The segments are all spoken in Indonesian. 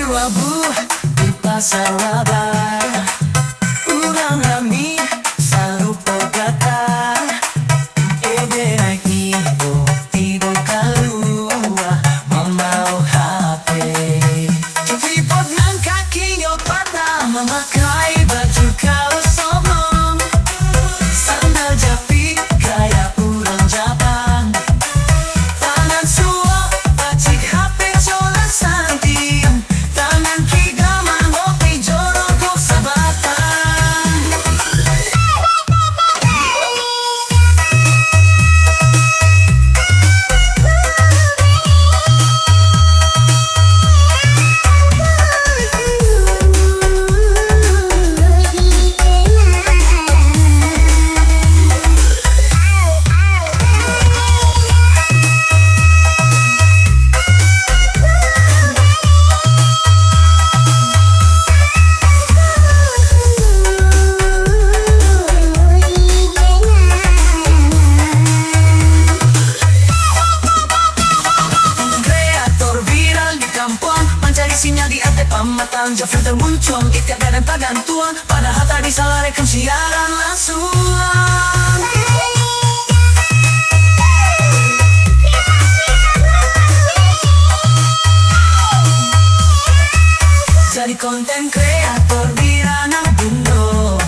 berlabuh di pasar Rabar. Urang rami sarupa kata ede naik ibu tidur kalua membawa HP. Tripod nan kakinya patah memakai baju kaos sombong, sandal japi gaya urang Jepang. Tangan suap bacik HP colan santiam, tangan kiga mangopi jorok sabatan. Mencari sinyal di atas pamatan, Jafri termuncul ikhtiar dan pagantuan, padahal tadi salah rekam siaran langsung. Jadi konten kreator di ranah bundo,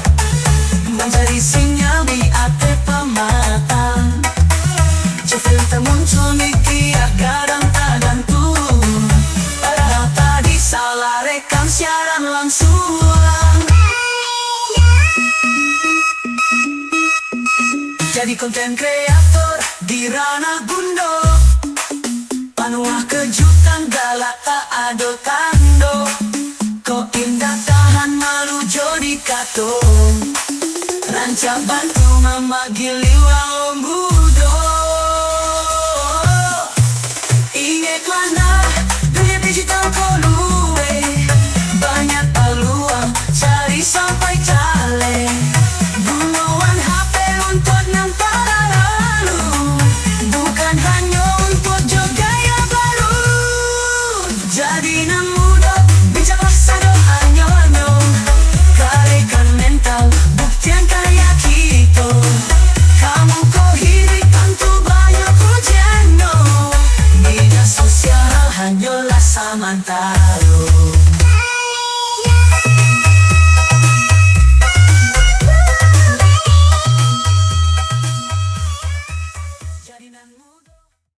mencari sinyal di atas pamatan, Jafri termuncul ikhtiar kadang pagantuan, padahal tadi salah rekam siaran langsung. Jadi konten kreator di ranah bundo, panuah kejutan galak tak ada tando, kok indah tahan malu jodi kato, rancang bantu mama giliwang ombudo. Ingatlah nah, dunia digital kolue, banyak peluang cari sampai cale. Gunawan HP untuk nampak lalu, bukan hanya untuk job gaya baru. Jadi nan muda bicara sadar anyono, kalekan mental buktian karya kita. Kamu kok hidup tentu banyak ujian, no. Media sosial hanyalah sementara.